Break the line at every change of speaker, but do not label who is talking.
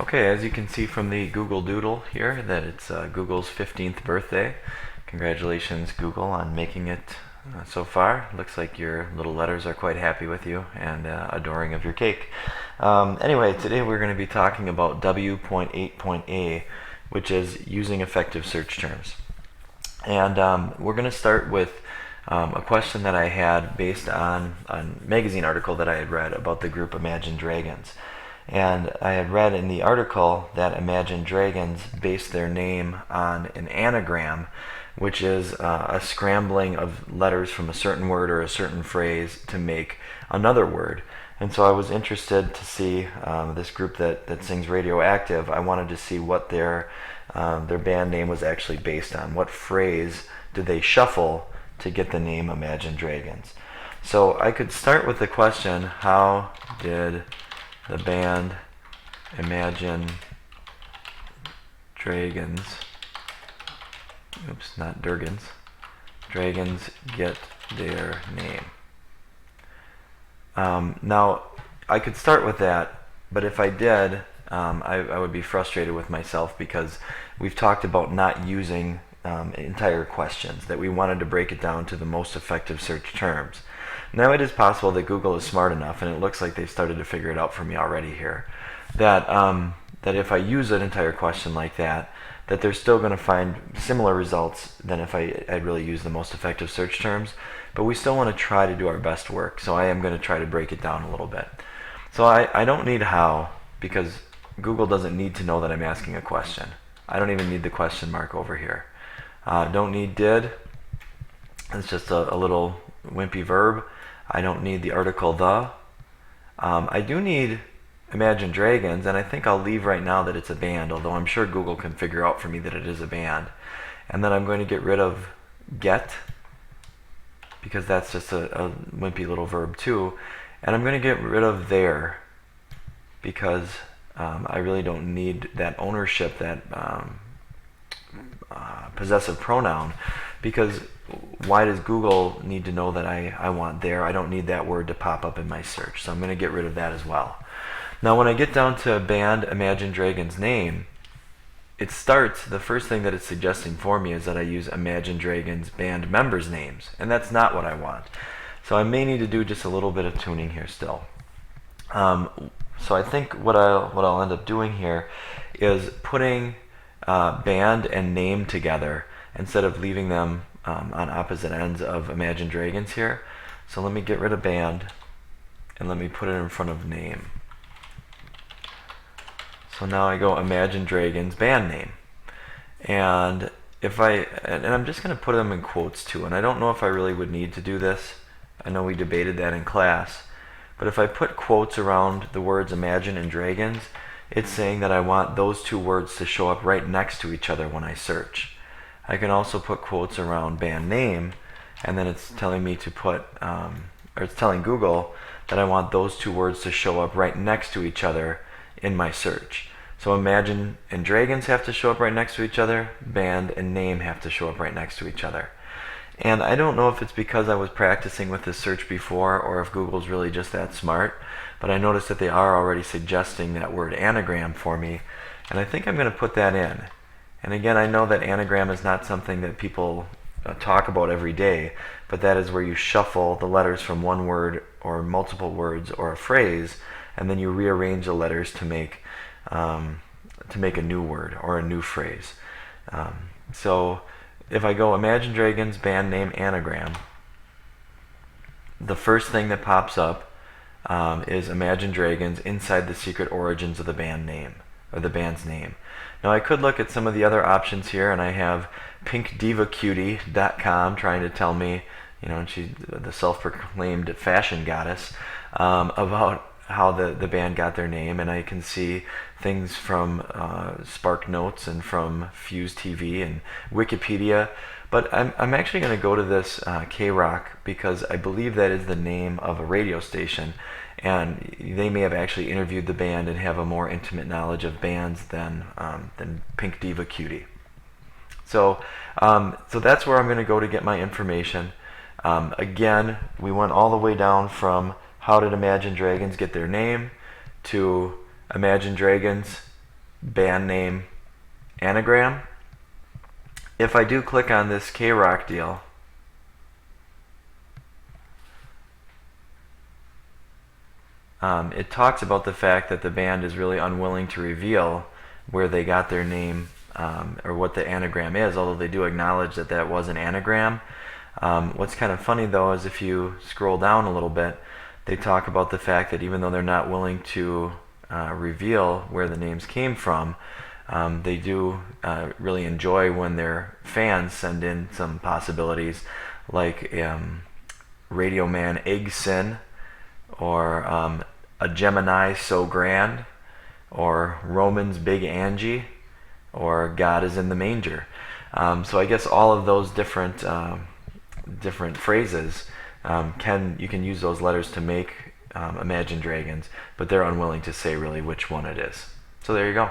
Okay, as you can see from the Google Doodle here, that it's Google's 15th birthday. Congratulations, Google, on making it so far. Looks like your little letters are quite happy with you and adoring of your cake. Anyway, today we're going to be talking about W.8.a, which is using effective search terms. And we're going to start with a question that I had based on a magazine article that I had read about the group Imagine Dragons. And I had read in the article that Imagine Dragons based their name on an anagram, which is a scrambling of letters from a certain word or a certain phrase to make another word. And so I was interested to see this group that sings Radioactive. I wanted to see what their band name was actually based on. What phrase did they shuffle to get the name Imagine Dragons? So I could start with the question, how did the band Imagine Dragons, oops, not Durgans, Dragons get their name? Now, I could start with that, but if I did, I would be frustrated with myself because we've talked about not using entire questions, that we wanted to break it down to the most effective search terms. Now it is possible that Google is smart enough, and it looks like they've started to figure it out for me already here, that that if I use an entire question like that, that they're still going to find similar results than if I really use the most effective search terms. But we still want to try to do our best work, so I am going to try to break it down a little bit. So I don't need how, because Google doesn't need to know that I'm asking a question. I don't even need the question mark over here. Don't need did. It's just a little wimpy verb. I don't need the article the. I do need Imagine Dragons, and I think I'll leave right now that it's a band, although I'm sure Google can figure out for me that it is a band. And then I'm going to get rid of get, because that's just a wimpy little verb too. And I'm going to get rid of there, because I really don't need that ownership, that possessive pronoun, because why does Google need to know that I want there? I don't need that word to pop up in my search, so I'm going to get rid of that as well. Now when I get down to band Imagine Dragons name, it starts, the first thing that it's suggesting for me is that I use Imagine Dragons band members' names, and that's not what I want. So I may need to do just a little bit of tuning here still. So I think what I'll end up doing here is putting band and name together instead of leaving them on opposite ends of Imagine Dragons here. So let me get rid of band and let me put it in front of name. So now I go Imagine Dragons band name. And I'm just going to put them in quotes too, and I don't know if I really would need to do this. I know we debated that in class. But if I put quotes around the words Imagine and Dragons, it's saying that I want those two words to show up right next to each other when I search. I can also put quotes around band name, and then it's telling me to put, or it's telling Google that I want those two words to show up right next to each other in my search. So Imagine and Dragons have to show up right next to each other, band and name have to show up right next to each other. And I don't know if it's because I was practicing with this search before or if Google's really just that smart, but I noticed that they are already suggesting that word anagram for me, and I think I'm going to put that in. And again, I know that anagram is not something that people talk about every day, but that is where you shuffle the letters from one word or multiple words or a phrase, and then you rearrange the letters to make a new word or a new phrase. So if I go Imagine Dragons band name anagram, the first thing that pops up is Imagine Dragons inside the secret origins of the band name, or the band's name. Now I could look at some of the other options here, and I have pinkdivacutie.com trying to tell me, and she's the self-proclaimed fashion goddess, about how the band got their name, and I can see things from Spark Notes and from Fuse TV and Wikipedia. But I'm actually going to go to this K-Rock because I believe that is the name of a radio station, and they may have actually interviewed the band and have a more intimate knowledge of bands than Pink Diva Cutie. So that's where I'm going to go to get my information. Again, we went all the way down from how did Imagine Dragons get their name to Imagine Dragons band name anagram. If I do click on this K-Rock deal, it talks about the fact that the band is really unwilling to reveal where they got their name, or what the anagram is, although they do acknowledge that that was an anagram. What's kind of funny though is if you scroll down a little bit, they talk about the fact that even though they're not willing to reveal where the names came from, they do really enjoy when their fans send in some possibilities like Radio Man Eggson, or a Gemini So Grand, or Roman's Big Angie, or God is in the Manger. So I guess all of those different phrases, you can use those letters to make Imagine Dragons, but they're unwilling to say really which one it is. So there you go.